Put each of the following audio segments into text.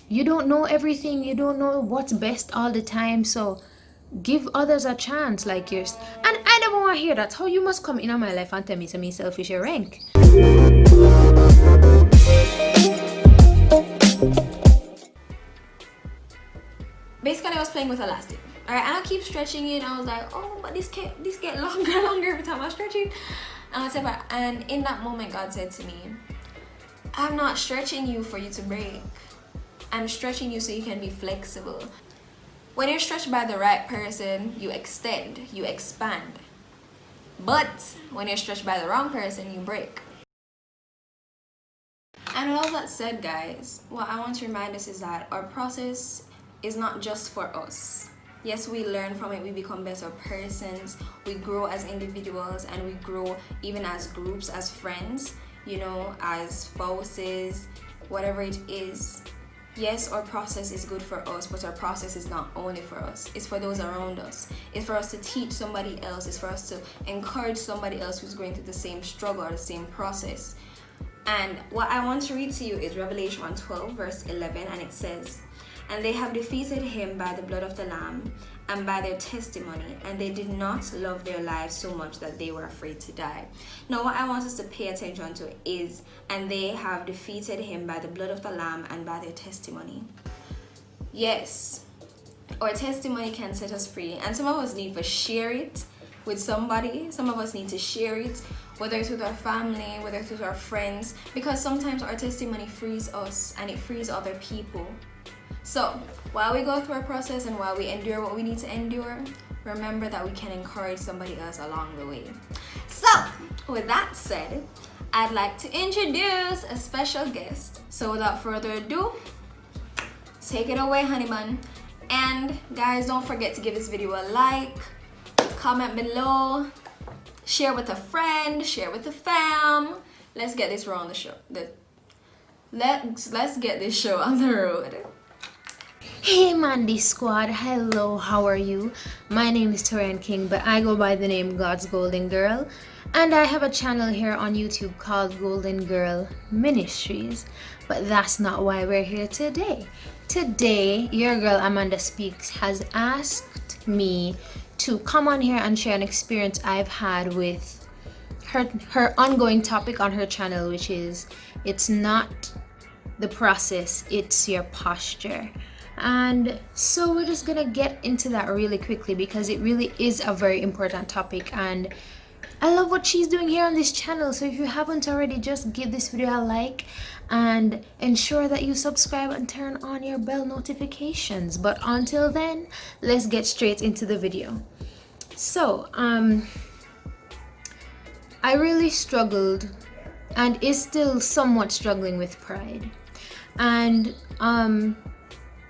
You don't know everything, you don't know what's best all the time, so give others a chance like yours. And I never want to hear that. How you must come in my life and tell me to me selfish or rank. Basically, I was playing with elastic. Alright, and I keep stretching it. I was like, oh, but this get longer and longer every time I stretch it. And whatever. And in that moment, God said to me, I'm not stretching you for you to break. I'm stretching you so you can be flexible. When you're stretched by the right person, you extend, you expand. But when you're stretched by the wrong person, you break. And with all that said, guys, what I want to remind us is that our process is not just for us. Yes, we learn from it, we become better persons, we grow as individuals, and we grow even as groups, as friends, you know, as spouses, whatever it is. Yes, our process is good for us, but our process is not only for us. It's for those around us. It's for us to teach somebody else. It's for us to encourage somebody else who's going through the same struggle or the same process. And what I want to read to you is Revelation 12, verse 11, and it says, and they have defeated him by the blood of the Lamb and by their testimony, and they did not love their lives so much that they were afraid to die. Now, what I want us to pay attention to is, and they have defeated him by the blood of the Lamb and by their testimony. Yes, our testimony can set us free, and some of us need to share it with somebody. Some of us need to share it, whether it's with our family, whether it's with our friends, because sometimes our testimony frees us and it frees other people. So while we go through our process and while we endure what we need to endure, remember that we can encourage somebody else along the way. So with that said, I'd like to introduce a special guest. So without further ado, take it away, honey bun. And guys, don't forget to give this video a like, comment below, share with a friend, share with a fam. Let's get this on the show. Let's get this show on the road. Hey Mandy Squad, hello, how are you? My name is Tori King, but I go by the name God's Golden Girl, and I have a channel here on YouTube called Golden Girl Ministries, but that's not why we're here today. Today, your girl AmandaSpeaks has asked me to come on here and share an experience I've had with her ongoing topic on her channel, which is, it's not the process, it's your posture. And so we're just gonna get into that really quickly because it really is a very important topic, and I love what she's doing here on this channel. So if you haven't already, just give this video a like and ensure that you subscribe and turn on your bell notifications. But until then, let's get straight into the video. So I really struggled and is still somewhat struggling with pride, and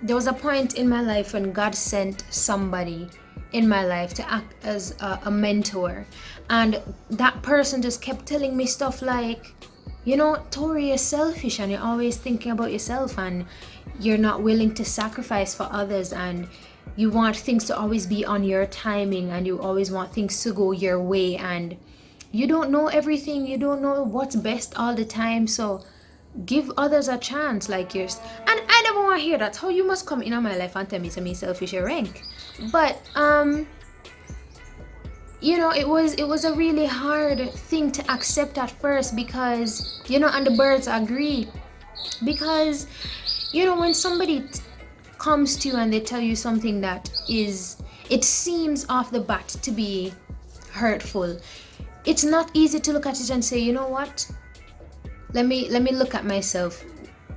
there was a point in my life when God sent somebody in my life to act as a mentor, and that person just kept telling me stuff like, you know, Tori, you're selfish and you're always thinking about yourself and you're not willing to sacrifice for others, and you want things to always be on your timing and you always want things to go your way, and you don't know everything, you don't know what's best all the time, so give others a chance like yours. And I never want to hear that. How you must come in my life and tell me to me selfish or rank. But you know, it was a really hard thing to accept at first, because you know, and the birds agree, because you know, when somebody comes to you and they tell you something that is, it seems off the bat to be hurtful, it's not easy to look at it and say, you know what, let me look at myself.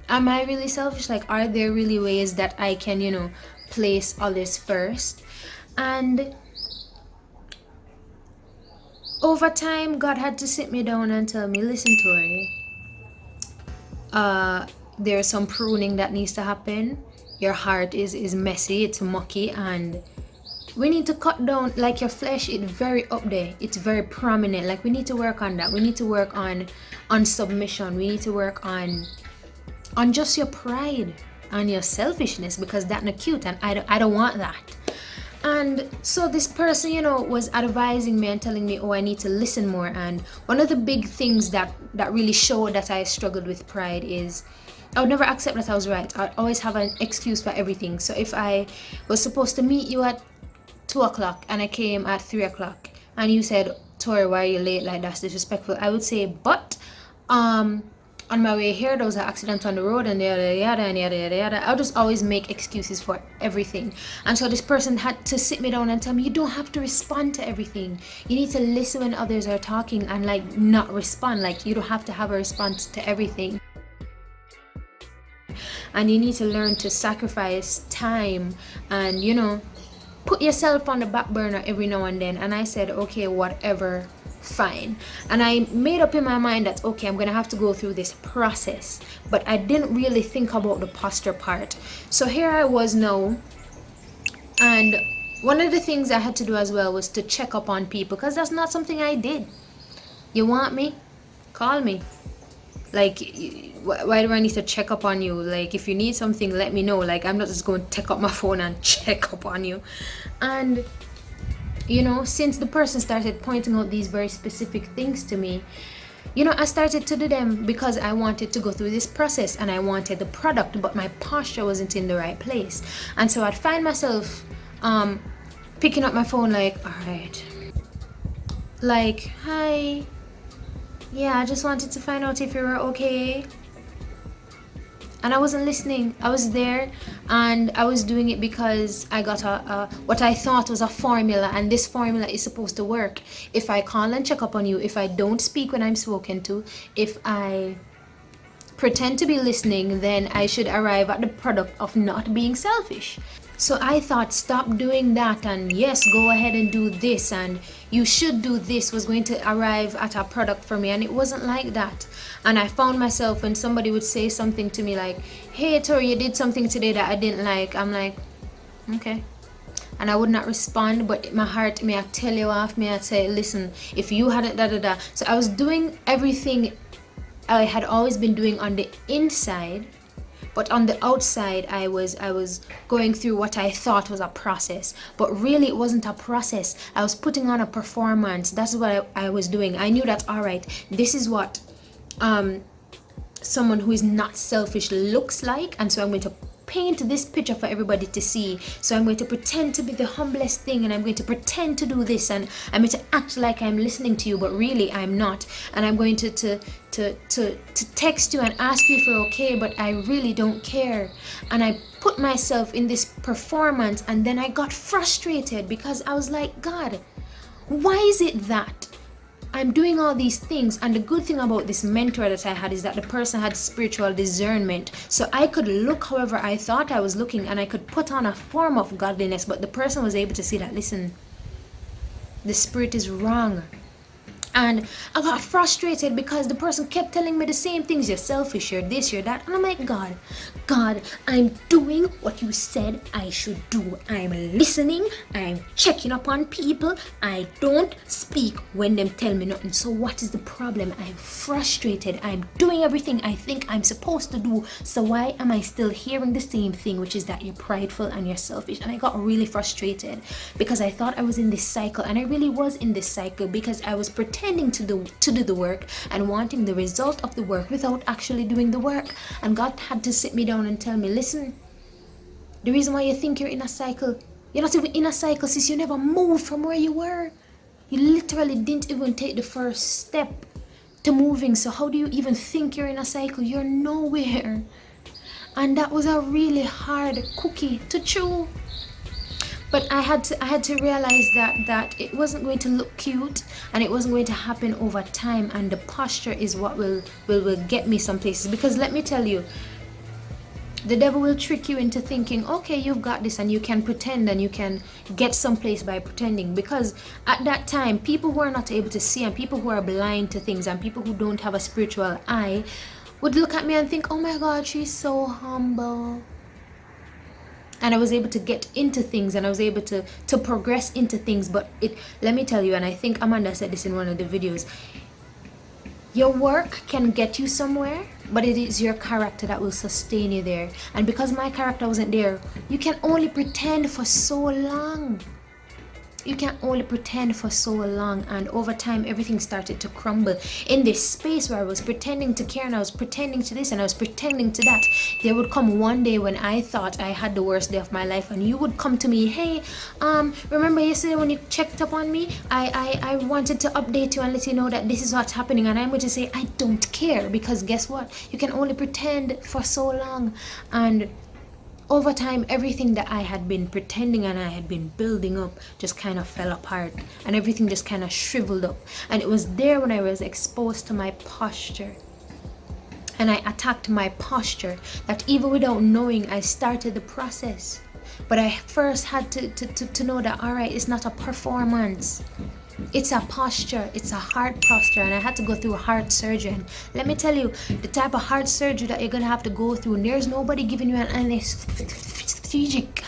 Am I really selfish? Like, are there really ways that I can, you know, place others first? And over time, God had to sit me down and tell me, listen, Tori, there's some pruning that needs to happen. Your heart is messy, it's mucky, and we need to cut down, like, your flesh, it's very up there, it's very prominent. Like, we need to work on that. We need to work on submission. We need to work on just your pride and your selfishness, because that's not cute, and I don't want that. And so this person, you know, was advising me and telling me, oh, I need to listen more. And one of the big things that really showed that I struggled with pride is I would never accept that I was right. I'd always have an excuse for everything. So if I was supposed to meet you at 2 o'clock and I came at 3 o'clock and you said, Tori, why are you late? Like, that's disrespectful. I would say, but on my way here there was an accident on the road and yada yada and yada yada yada. I'll just always make excuses for everything. And so this person had to sit me down and tell me, you don't have to respond to everything. You need to listen when others are talking and like not respond. Like, you don't have to have a response to everything. And you need to learn to sacrifice time and, you know, put yourself on the back burner every now and then. And I said, okay, whatever, fine. And I made up in my mind that, okay, I'm gonna have to go through this process, but I didn't really think about the posture part. So here I was now, and one of the things I had to do as well was to check up on people, because that's not something I did. You want me? Call me. Like, why do I need to check up on you? Like, if you need something, let me know. Like, I'm not just going to take up my phone and check up on you. And, you know, since the person started pointing out these very specific things to me, you know, I started to do them because I wanted to go through this process and I wanted the product, but my posture wasn't in the right place. And so I'd find myself picking up my phone like, all right, like, hi, yeah, I just wanted to find out if you were okay. And I wasn't listening. I was there and I was doing it because I got what I thought was a formula, and this formula is supposed to work. If I call and check up on you, if I don't speak when I'm spoken to, if I pretend to be listening, then I should arrive at the product of not being selfish. So I thought, stop doing that, and yes, go ahead and do this, and you should do this was going to arrive at a product for me. And it wasn't like that. And I found myself when somebody would say something to me like, hey Tori, you did something today that I didn't like. I'm like, okay. And I would not respond, but my heart, may I tell you off, may I say, listen, if you hadn't da da da. So I was doing everything I had always been doing on the inside, but on the outside I was going through what I thought was a process, but really it wasn't a process. I was putting on a performance. That's what I was doing. I knew that, all right, this is what someone who is not selfish looks like, and so I'm going to paint this picture for everybody to see. So I'm going to pretend to be the humblest thing, and I'm going to pretend to do this, and I'm going to act like I'm listening to you, but really I'm not. And I'm going to text you and ask you if you're okay, but I really don't care. And I put myself in this performance, and then I got frustrated because I was like, God, why is it that I'm doing all these things? And the good thing about this mentor that I had is that the person had spiritual discernment. So I could look however I thought I was looking, and I could put on a form of godliness, but the person was able to see that, listen, the spirit is wrong. And I got frustrated because the person kept telling me the same things. You're selfish, you're this, you're that. And I'm like, God, I'm doing what you said I should do. I'm listening, I'm checking up on people. I don't speak when them tell me nothing. So what is the problem? I'm frustrated. I'm doing everything I think I'm supposed to do. So why am I still hearing the same thing, which is that you're prideful and you're selfish? And I got really frustrated because I thought I was in this cycle, and I really was in this cycle because I was pretending to do the work and wanting the result of the work without actually doing the work. And God had to sit me down and tell me, listen, the reason why you think you're in a cycle, you're not even in a cycle, sis. You never moved from where you were. You literally didn't even take the first step to moving. So how do you even think you're in a cycle? You're nowhere. And that was a really hard cookie to chew. But I had to realize that it wasn't going to look cute, and it wasn't going to happen over time, and the posture is what will get me some places. Because let me tell you, the devil will trick you into thinking, okay, you've got this, and you can pretend and you can get someplace by pretending. Because at that time, people who are not able to see, and people who are blind to things, and people who don't have a spiritual eye would look at me and think, oh my God, she's so humble. And I was able to get into things, and I was able to progress into things. But let me tell you, and I think Amanda said this in one of the videos, your work can get you somewhere, but it is your character that will sustain you there. And because my character wasn't there, you can only pretend for so long. You can only pretend for so long, and over time everything started to crumble. In this space where I was pretending to care and I was pretending to this and I was pretending to that, there would come one day when I thought I had the worst day of my life, and you would come to me, hey, remember yesterday when you checked up on me? I wanted to update you and let you know that this is what's happening. And I'm going to say I don't care, because guess what, you can only pretend for so long. And over time, everything that I had been pretending and I had been building up just kind of fell apart, and everything just kind of shriveled up. And it was there when I was exposed to my posture, and I attacked my posture, that even without knowing, I started the process. But I first had to know that, all right, it's not a performance. It's a posture, it's a heart posture, and I had to go through a heart surgery. And let me tell you, the type of heart surgery that you're gonna have to go through, and there's nobody giving you an anesthetic.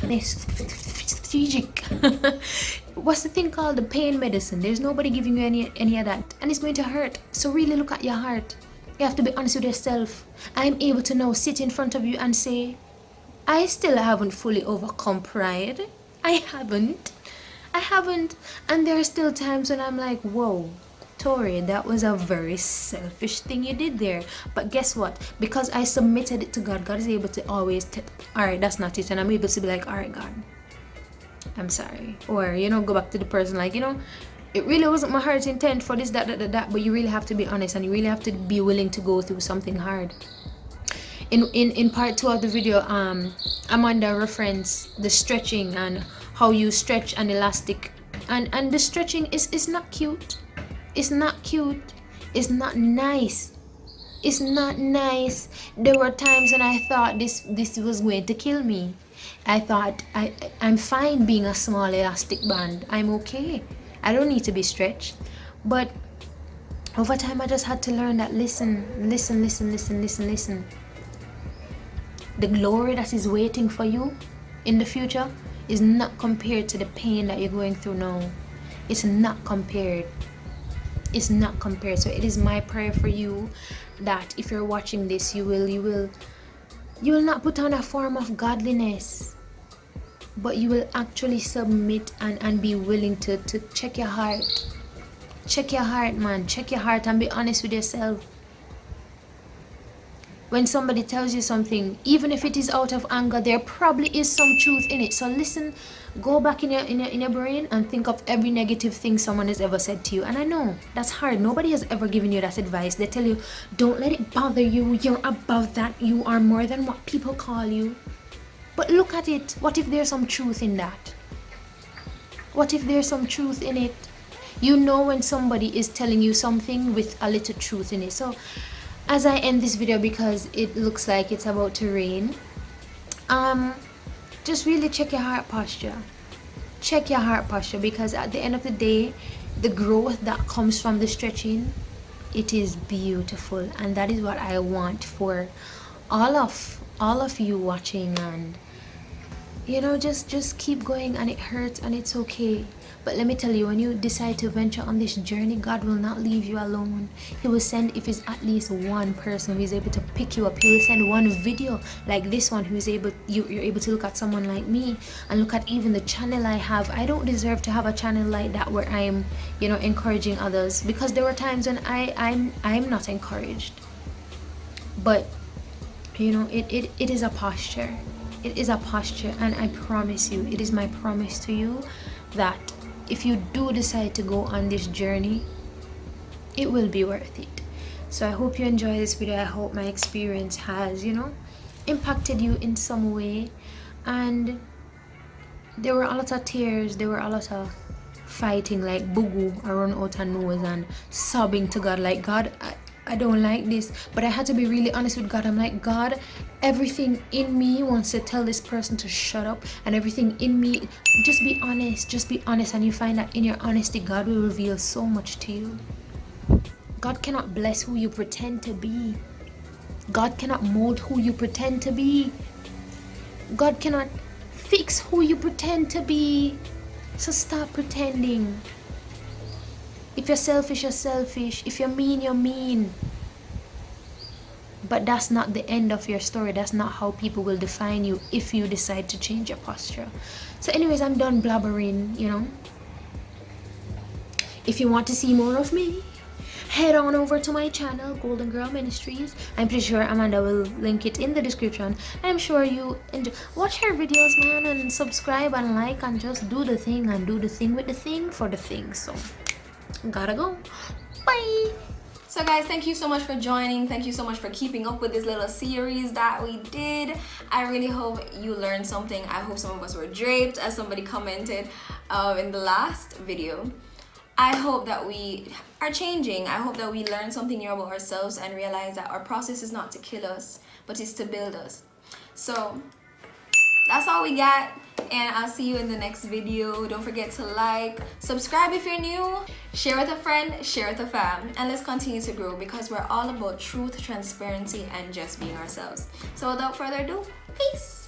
What's the thing called? The pain medicine. There's nobody giving you any of that, and it's going to hurt. So really look at your heart. You have to be honest with yourself. I'm able to now sit in front of you and say, I still haven't fully overcome pride. I haven't. And there are still times when I'm like, whoa, Tori, that was a very selfish thing you did there. But guess what? Because I submitted it to God, God is able to always all right, that's not it. And I'm able to be like, all right, God, I'm sorry. Or, go back to the person like, it really wasn't my heart's intent for this, that. But you really have to be honest, and you really have to be willing to go through something hard. In part 2 of the video, Amanda referenced the stretching and how you stretch an elastic, and the stretching is not cute. It's not cute. It's not nice. It's not nice. There were times when I thought this was going to kill me. I thought I'm fine being a small elastic band. I'm okay. I don't need to be stretched. But over time I just had to learn that listen. The glory that is waiting for you in the future is not compared to the pain that you're going through now. It's not compared. It's not compared. So it is my prayer for you that if you're watching this, you will not put on a form of godliness, but you will actually submit and be willing to check your heart. Check your heart, man. Check your heart and be honest with yourself. When somebody tells you something, even if it is out of anger, there probably is some truth in it. So listen, go back in your brain and think of every negative thing someone has ever said to you. And I know that's hard. Nobody has ever given you that advice. They tell you, don't let it bother you. You're above that. You are more than what people call you. But look at it. What if there's some truth in that? What if there's some truth in it? You know when somebody is telling you something with a little truth in it. So as I end this video, because it looks like it's about to rain, just really check your heart posture. Check your heart posture, because at the end of the day, the growth that comes from the stretching, it is beautiful, and that is what I want for all of you watching. And just keep going, and it hurts and it's okay. But let me tell you, when you decide to venture on this journey, God will not leave you alone. He will send, if it's at least one person who is able to pick you up. He will send one video like this one who is able, you're able to look at someone like me and look at even the channel I have. I don't deserve to have a channel like that where I am, encouraging others, because there were times when I'm not encouraged. But it is a posture. It is a posture, and I promise you, it is my promise to you that if you do decide to go on this journey, it will be worth it. So I hope you enjoy this video. I hope my experience has impacted you in some way. And there were a lot of tears, there were a lot of fighting, like bugu around out her nose, and sobbing to God like, God, I don't like this. But I had to be really honest with God. I'm like, God, everything in me wants to tell this person to shut up, and everything in me, just be honest. And you find that in your honesty, God will reveal so much to you. God cannot bless who you pretend to be. God cannot mold who you pretend to be. God cannot fix who you pretend to be. So stop pretending. If you're selfish, you're selfish. If you're mean, you're mean. But that's not the end of your story. That's not how people will define you if you decide to change your posture. So anyways, I'm done blabbering, If you want to see more of me, head on over to my channel, Golden Girl Ministries. I'm pretty sure Amanda will link it in the description. I'm sure you enjoy. Watch her videos, man, and subscribe and like and just do the thing and do the thing with the thing for the thing. So, gotta go. Bye. So guys, thank you so much for joining. Thank you so much for keeping up with this little series that we did. I really hope you learned something. I hope some of us were draped, as somebody commented in the last video. I hope that we are changing. I hope that we learn something new about ourselves and realize that our process is not to kill us, but it's to build us. So that's all we got, and I'll see you in the next video. Don't forget to like, subscribe if you're new, share with a friend, share with a fam, and let's continue to grow, because we're all about truth, transparency, and just being ourselves. So without further ado, peace.